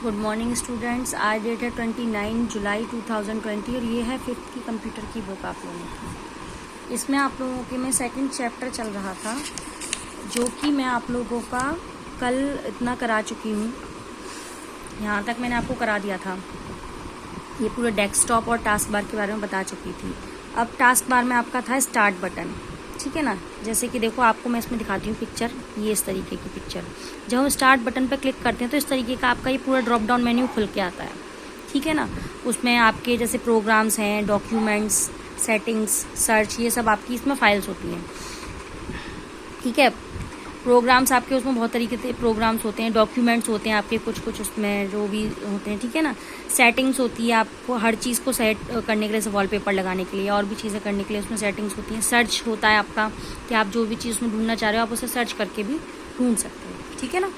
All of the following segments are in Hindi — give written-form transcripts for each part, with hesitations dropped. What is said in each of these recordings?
Good morning students. आज डेट है 29 जुलाई 2020 और ये है 5th की कंप्यूटर की बुक आप लोगों की। इसमें आप लोगों के में सेकंड चैप्टर चल रहा था जो कि मैं आप लोगों का कल इतना करा चुकी हूँ। यहाँ तक मैंने आपको करा दिया था, ये पूरे डेस्कटॉप और टास्क बार के बारे में बता चुकी थी। अब टास्क बार में आपका था स्टार्ट बटन, ठीक है ना। जैसे कि देखो आपको मैं इसमें दिखाती हूँ पिक्चर, ये इस तरीके की पिक्चर। जब हम स्टार्ट बटन पर क्लिक करते हैं तो इस तरीके का आपका ये पूरा ड्रॉप डाउन मेन्यू खुल के आता है, ठीक है ना। उसमें आपके जैसे प्रोग्राम्स हैं, डॉक्यूमेंट्स, सेटिंग्स, सर्च, ये सब आपकी इसमें फाइल्स होती हैं, ठीक है। प्रोग्राम्स आपके उसमें बहुत तरीके से प्रोग्राम्स होते हैं, डॉक्यूमेंट्स होते हैं आपके कुछ उसमें जो भी होते हैं, ठीक है ना। सेटिंग्स होती है आपको हर चीज़ को सेट करने के लिए, जैसे वॉलपेपर लगाने के लिए और भी चीज़ें करने के लिए उसमें सेटिंग्स होती हैं। सर्च होता है आपका कि आप जो भी चीज़ उसमें ढूंढना चाह रहे हो आप उसे सर्च करके भी ढूंढ सकते हो, ठीक है ना।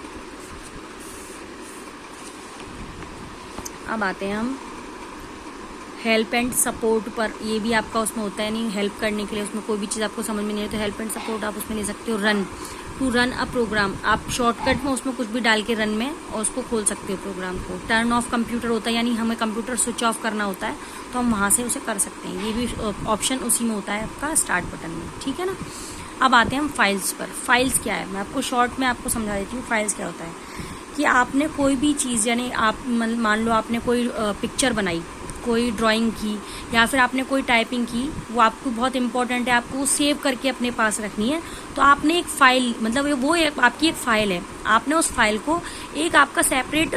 अब आते हैं हम हेल्प एंड सपोर्ट पर। ये भी आपका उसमें होता है, नहीं हेल्प करने के लिए, उसमें कोई भी चीज़ आपको समझ में नहीं है तो हेल्प एंड सपोर्ट आप उसमें ले सकते हो। Run, to run a program, आप शॉर्टकट में उसमें कुछ भी डाल के रन में और उसको खोल सकते हो प्रोग्राम को। टर्न ऑफ कंप्यूटर होता है, यानी हमें कंप्यूटर स्विच ऑफ करना होता है तो हम वहाँ से उसे कर सकते हैं। ये भी ऑप्शन उसी में होता है आपका स्टार्ट बटन में, ठीक है ना। अब आते हैं हम फाइल्स पर। फाइल्स क्या है, मैं आपको शॉर्ट में आपको समझा देती हूँ। फाइल्स क्या होता है कि आपने कोई भी चीज़, यानी आप मान लो आपने कोई पिक्चर बनाई, कोई ड्राइंग की, या फिर आपने कोई टाइपिंग की, वो आपको बहुत इंपॉर्टेंट है, आपको सेव करके अपने पास रखनी है। तो आपने एक फाइल, मतलब वो आपकी एक फाइल है, आपने उस फाइल को एक आपका सेपरेट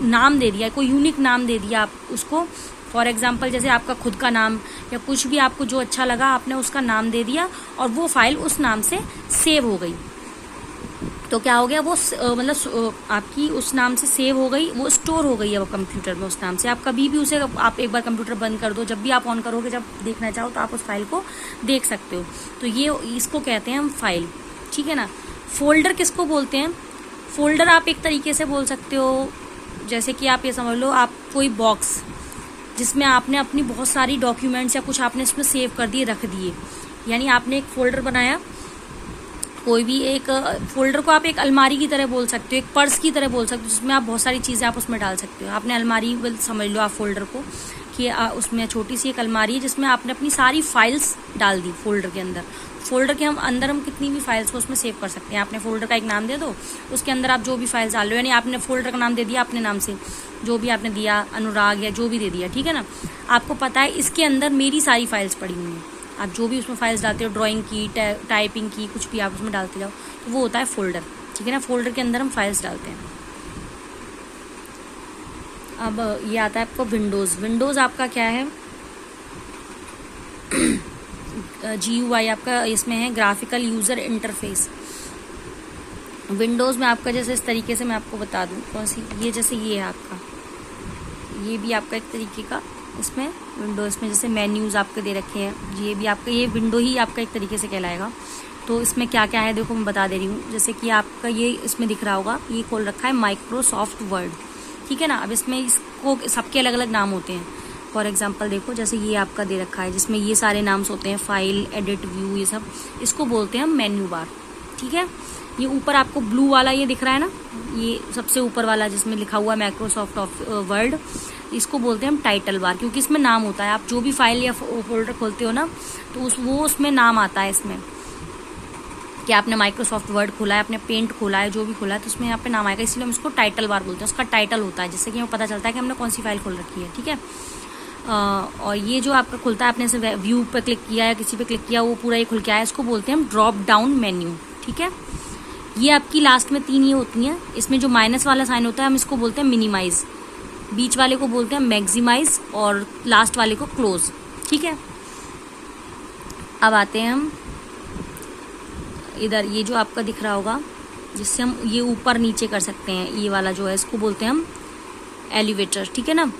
नाम दे दिया, कोई यूनिक नाम दे दिया आप उसको। फॉर एग्जांपल जैसे आपका खुद का नाम या कुछ भी आपको जो अच्छा लगा आपने उसका नाम दे दिया और वो फाइल उस नाम से सेव हो गई। तो क्या हो गया, वो मतलब आपकी उस नाम से सेव हो गई, वो स्टोर हो गई है वो कंप्यूटर में उस नाम से। आप कभी भी उसे, आप एक बार कंप्यूटर बंद कर दो, जब भी आप ऑन करोगे, जब देखना चाहो तो आप उस फाइल को देख सकते हो। तो ये इसको कहते हैं हम फाइल, ठीक है ना। फोल्डर किसको बोलते हैं, फोल्डर आप एक तरीके से बोल सकते हो, जैसे कि आप ये समझ लो आप कोई बॉक्स जिसमें आपने अपनी बहुत सारी डॉक्यूमेंट्स या कुछ आपने इसमें सेव कर दिए, रख दिए, यानी आपने एक फोल्डर बनाया। कोई भी एक फोल्डर को आप एक अलमारी की तरह बोल सकते हो, एक पर्स की तरह बोल सकते हो, जिसमें आप बहुत सारी चीज़ें आप उसमें डाल सकते हो। आपने अलमारी समझ लो आप फोल्डर को कि उसमें छोटी सी एक अलमारी है जिसमें आपने अपनी सारी फाइल्स डाल दी फोल्डर के अंदर। फोल्डर के अंदर हम कितनी भी फाइल्स को उसमें सेव कर सकते हैं। आपने फोल्डर का एक नाम दे दो, उसके अंदर आप जो भी फाइल्स डाल रहे हो, यानी आपने फोल्डर का नाम दे दिया अपने नाम से, जो भी आपने दिया, अनुराग या जो भी दे दिया, ठीक है ना। आपको पता है इसके अंदर मेरी सारी फाइल्स पड़ी हुई हैं, आप जो भी उसमें फाइल्स डालते हो, ड्राइंग की, टाइपिंग की, कुछ भी आप उसमें डालते जाओ, तो वो होता है फोल्डर, ठीक है ना। फोल्डर के अंदर हम फाइल्स डालते हैं। अब ये आता है आपको विंडोज़। विंडोज़ आपका क्या है, GUI आपका इसमें है, ग्राफिकल यूज़र इंटरफेस। विंडोज़ में आपका जैसे इस तरीके से मैं आपको बता दूं कौन सी, ये जैसे ये है आपका, ये भी आपका एक तरीके का इसमें विंडोज़ में जैसे मेन्यूज़ आपके दे रखे हैं, ये भी आपका, ये विंडो ही आपका एक तरीके से कहलाएगा। तो इसमें क्या क्या है देखो मैं बता दे रही हूँ। जैसे कि आपका ये इसमें दिख रहा होगा, ये खोल रखा है माइक्रोसॉफ्ट वर्ड, ठीक है ना। अब इसमें इसको सबके अलग अलग नाम होते हैं। फॉर एग्जांपल देखो जैसे ये आपका दे रखा है जिसमें ये सारे नाम्स होते हैं, फाइल, एडिट, व्यू, ये सब, इसको बोलते हैं हम मेन्यू बार, ठीक है। ये ऊपर आपको ब्लू वाला ये दिख रहा है ना, ये सबसे ऊपर वाला जिसमें लिखा हुआ है माइक्रोसॉफ्ट वर्ड, इसको बोलते हैं हम टाइटल बार, क्योंकि इसमें नाम होता है। आप जो भी फाइल या फोल्डर खोलते हो ना तो वो उसमें नाम आता है इसमें कि आपने माइक्रोसॉफ्ट वर्ड खोला है, आपने पेंट खोला है, जो भी खोला है तो उसमें यहाँ पे नाम आएगा, इसलिए हम इसको टाइटल बार बोलते हैं। उसका टाइटल होता है जिससे कि हमें पता चलता है कि हमने कौन सी फाइल खोल रखी है, ठीक है। और ये जो आपका खुलता है, आपने इसे व्यू पे क्लिक किया या किसी पे क्लिक किया, वो पूरा ये खुल के आया, इसको बोलते हैं हम ड्रॉप डाउन मेन्यू, ठीक है। ये आपकी लास्ट में 3 ये होती हैं। इसमें जो माइनस वाला साइन होता है हम इसको बोलते हैं मिनिमाइज, बीच वाले को बोलते हैं मैक्सिमाइज और लास्ट वाले को क्लोज, ठीक है। अब आते हैं हम इधर, ये जो आपका दिख रहा होगा जिससे हम ये ऊपर नीचे कर सकते हैं, ये वाला जो है इसको बोलते हैं हम एलिवेटर, ठीक है ना।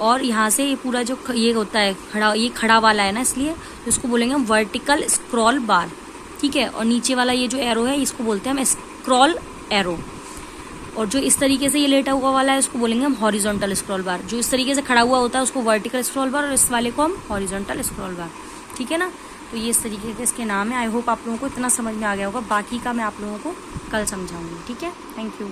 और यहाँ से ये पूरा जो ये होता है खड़ा, ये खड़ा वाला है ना, इसलिए इसको बोलेंगे हम वर्टिकल स्क्रॉल बार, ठीक है। और नीचे वाला ये जो एरो है इसको बोलते हैं हम स्क्रॉल एरो। और जो इस तरीके से ये लेटा हुआ वाला है इसको बोलेंगे हम हॉरिजॉन्टल स्क्रॉल बार। जो इस तरीके से खड़ा हुआ होता है उसको वर्टिकल स्क्रॉल बार और इस वाले को हम हॉरिजॉन्टल स्क्रॉल बार, ठीक है ना। तो ये इस तरीके के इसके नाम है। आई होप आप लोगों को इतना समझ में आ गया होगा, बाकी का मैं आप लोगों को कल समझाऊंगी, ठीक है। Thank you.